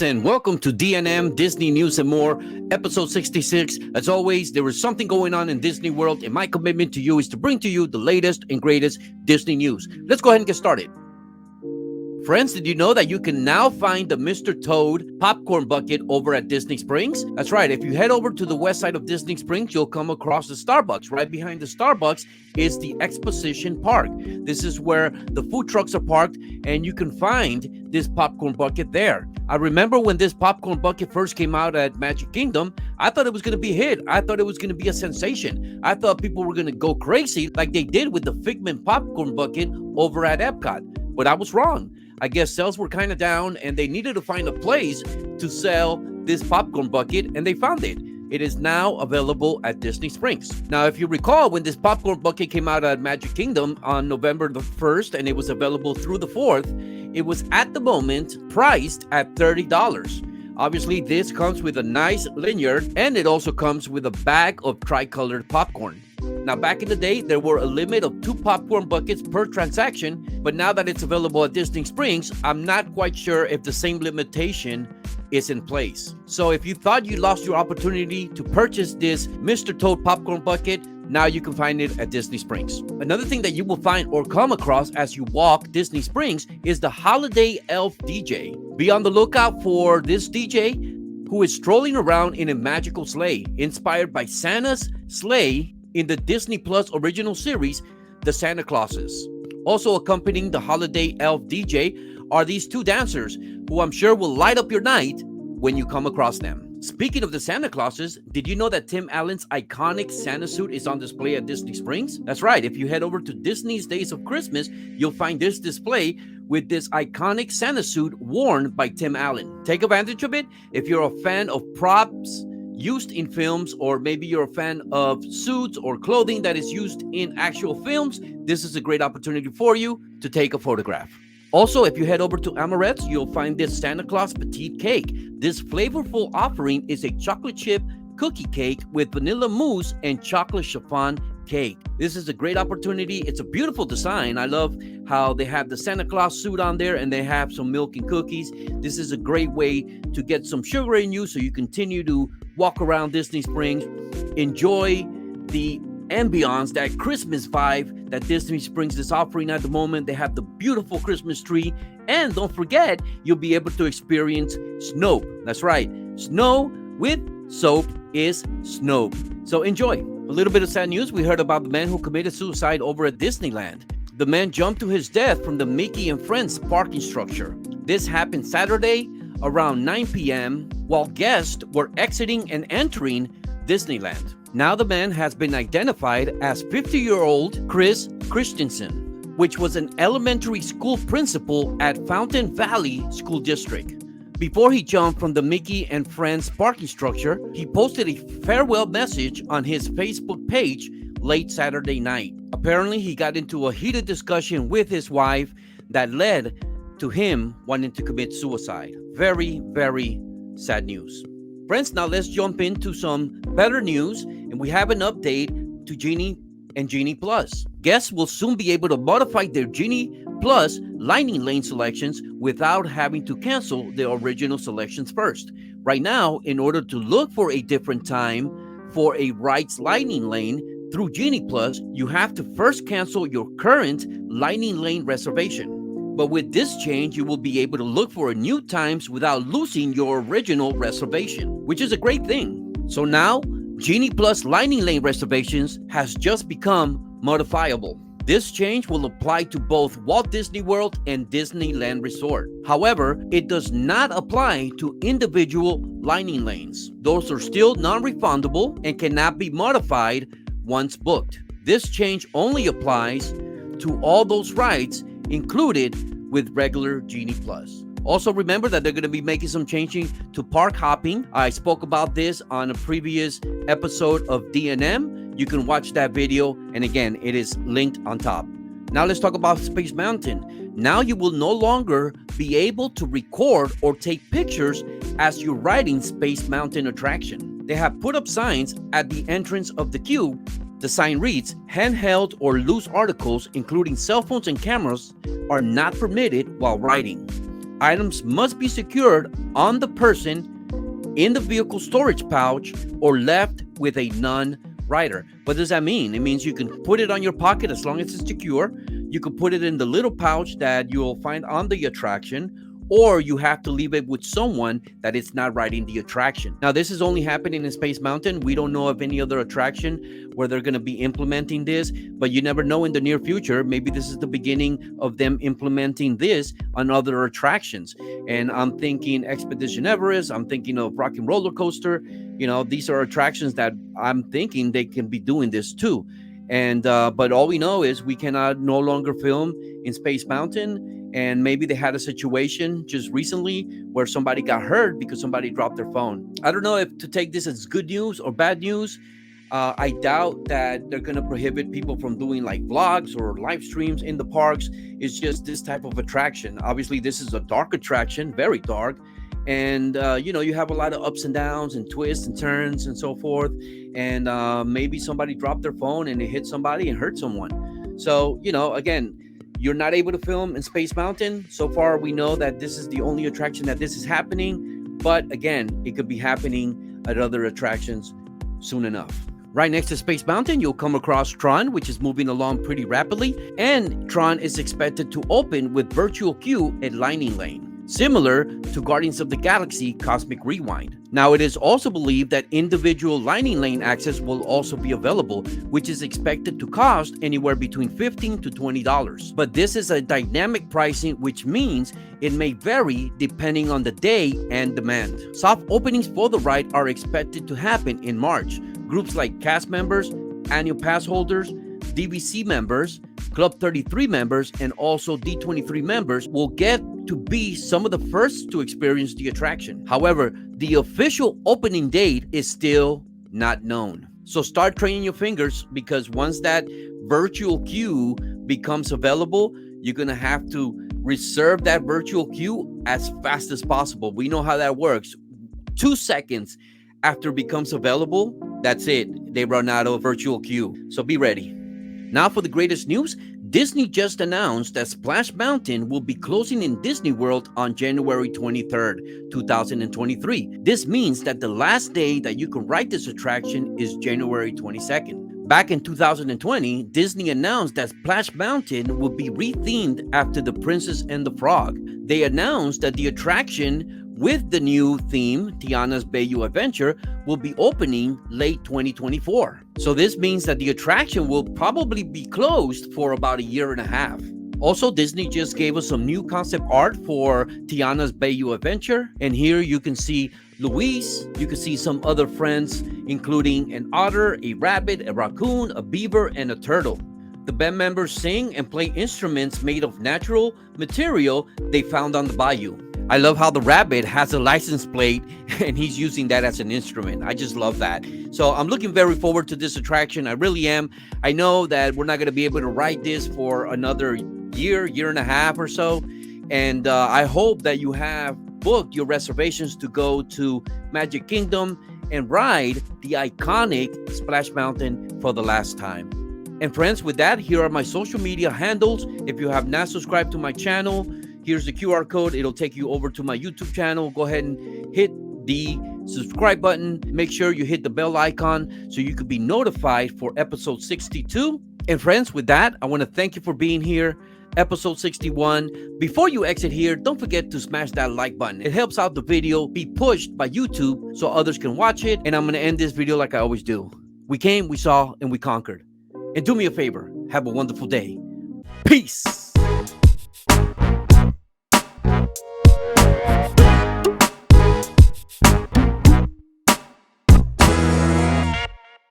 friends, and welcome to DNM Disney News and More, episode 66. As always, there is something going on in Disney World, and my commitment to you is to bring to you the latest and greatest Disney news. Let's go ahead and get started. Friends, did you know that you can now find the Mr. Toad popcorn bucket over at Disney Springs? That's right. If you head over to the west side of Disney Springs, you'll come across the Starbucks. Right behind the Starbucks is the Exposition Park. This is where the food trucks are parked, and you can find this popcorn bucket there. I remember when this popcorn bucket first came out at Magic Kingdom, I thought it was going to be a hit. I thought it was going to be a sensation. I thought people were going to go crazy like they did with the Figment popcorn bucket over at Epcot. But I was wrong. I guess sales were kind of down, and they needed to find a place to sell this popcorn bucket, and they found it. It is now available at Disney Springs. Now, if you recall, when this popcorn bucket came out at Magic Kingdom on November the 1st, and it was available through the 4th, it was at the moment priced at $30. Obviously, this comes with a nice lanyard, and it also comes with a bag of tricolored popcorn. Now, back in the day, there were a limit of 2 popcorn buckets per transaction, but now that it's available at Disney Springs, I'm not quite sure if the same limitation is in place. So if you thought you lost your opportunity to purchase this Mr. Toad popcorn bucket, now you can find it at Disney Springs. Another thing that you will find or come across as you walk Disney Springs is the Holiday Elf DJ. Be on the lookout for this DJ who is strolling around in a magical sleigh, inspired by Santa's sleigh in the Disney Plus original series, The Santa Clauses. Also accompanying the Holiday Elf DJ are these 2 dancers who I'm sure will light up your night when you come across them. Speaking of the Santa Clauses, did you know that Tim Allen's iconic Santa suit is on display at Disney Springs? That's right. If you head over to Disney's Days of Christmas, you'll find this display with this iconic Santa suit worn by Tim Allen. Take advantage of it. If you're a fan of props used in films, or maybe you're a fan of suits or clothing that is used in actual films, this is a great opportunity for you to take a photograph. Also, if you head over to Amaret's, you'll find this Santa Claus Petite Cake. This flavorful offering is a chocolate chip cookie cake with vanilla mousse and chocolate chiffon cake. This is a great opportunity. It's a beautiful design. I love how they have the Santa Claus suit on there, and they have some milk and cookies. This is a great way to get some sugar in you so you continue to walk around Disney Springs, enjoy the ambiance, that Christmas vibe that Disney Springs is offering at the moment. They have the beautiful Christmas tree, and don't forget, you'll be able to experience Snope. That's right, snow with soap is Snope. So enjoy. A little bit of sad news. We heard about the man who committed suicide over at Disneyland. The man jumped to his death from the Mickey and Friends parking structure. This happened Saturday around 9 p.m. while guests were exiting and entering Disneyland. Now the man has been identified as 50-year-old Chris Christensen, which was an elementary school principal at Fountain Valley School District. Before he jumped from the Mickey and Friends parking structure, he posted a farewell message on his Facebook page late Saturday night. Apparently, he got into a heated discussion with his wife that led to him wanting to commit suicide. Very, very sad news. Friends, now let's jump into some better news, and we have an update to Genie and Genie Plus. Guests will soon be able to modify their Genie Plus Lightning Lane selections without having to cancel their original selections first. Right now, in order to look for a different time for a Rides Lightning Lane through Genie Plus, you have to first cancel your current Lightning Lane reservation. But with this change, you will be able to look for new times without losing your original reservation, which is a great thing. So now, Genie Plus Lightning Lane reservations has just become modifiable. This change will apply to both Walt Disney World and Disneyland Resort. However, it does not apply to individual Lightning Lanes. Those are still non-refundable and cannot be modified once booked. This change only applies to all those rides included with regular Genie Plus. Also, remember that they're going to be making some changing to park hopping. I spoke about this on a previous episode of DNM. You can watch that video, and again, it is linked on top. Now let's talk about Space Mountain. Now you will no longer be able to record or take pictures as you're riding Space Mountain attraction. They have put up signs at the entrance of the queue. The sign reads, handheld or loose articles, including cell phones and cameras, are not permitted while riding. Items must be secured on the person, in the vehicle storage pouch, or left with a non-rider. What does that mean? It means you can put it on your pocket as long as it's secure. You can put it in the little pouch that you'll find on the attraction, or you have to leave it with someone that is not riding the attraction. Now, this is only happening in Space Mountain. We don't know of any other attraction where they're going to be implementing this, but you never know in the near future. Maybe this is the beginning of them implementing this on other attractions. And I'm thinking Expedition Everest. I'm thinking of Rock and Roller Coaster. These are attractions that I'm thinking they can be doing this too. And but all we know is we cannot no longer film in Space Mountain. And maybe they had a situation just recently where somebody got hurt because somebody dropped their phone. I don't know if to take this as good news or bad news. I doubt that they're going to prohibit people from doing like vlogs or live streams in the parks. It's just this type of attraction. Obviously, this is a dark attraction, very dark. And, you have a lot of ups and downs and twists and turns and so forth. And maybe somebody dropped their phone and it hit somebody and hurt someone. So, again, you're not able to film in Space Mountain. So far, we know that this is the only attraction that this is happening. But again, it could be happening at other attractions soon enough. Right next to Space Mountain, you'll come across Tron, which is moving along pretty rapidly. And Tron is expected to open with virtual queue at Lightning Lane, similar to Guardians of the Galaxy Cosmic Rewind. Now, it is also believed that individual Lightning Lane access will also be available, which is expected to cost anywhere between $15 to $20. But this is a dynamic pricing, which means it may vary depending on the day and demand. Soft openings for the ride are expected to happen in March. Groups like cast members, annual pass holders, DVC members, Club 33 members, and also D23 members will get to be some of the first to experience the attraction. However, the official opening date is still not known. So start training your fingers, because once that virtual queue becomes available, you're going to have to reserve that virtual queue as fast as possible. We know how that works. 2 seconds after it becomes available, that's it. They run out of virtual queue. So be ready. Now for the greatest news. Disney just announced that Splash Mountain will be closing in Disney World on January 23rd, 2023. This means that the last day that you can ride this attraction is January 22nd. Back in 2020, Disney announced that Splash Mountain will be rethemed after The Princess and the Frog. They announced that the attraction with the new theme, Tiana's Bayou Adventure, will be opening late 2024. So this means that the attraction will probably be closed for about a year and a half. Also, Disney just gave us some new concept art for Tiana's Bayou Adventure. And here you can see Luis, you can see some other friends, including an otter, a rabbit, a raccoon, a beaver, and a turtle. The band members sing and play instruments made of natural material they found on the bayou. I love how the rabbit has a license plate and he's using that as an instrument. I just love that. So I'm looking very forward to this attraction. I really am. I know that we're not going to be able to ride this for another year and a half or so. And I hope that you have booked your reservations to go to Magic Kingdom and ride the iconic Splash Mountain for the last time. And friends, with that, here are my social media handles. If you have not subscribed to my channel, here's the QR code. It'll take you over to my YouTube channel. Go ahead and hit the subscribe button. Make sure you hit the bell icon so you could be notified for episode 62. And friends, with that, I want to thank you for being here. Episode 61. Before you exit here, don't forget to smash that like button. It helps out the video be pushed by YouTube so others can watch it. And I'm going to end this video like I always do. We came, we saw, and we conquered. And do me a favor, have a wonderful day. Peace.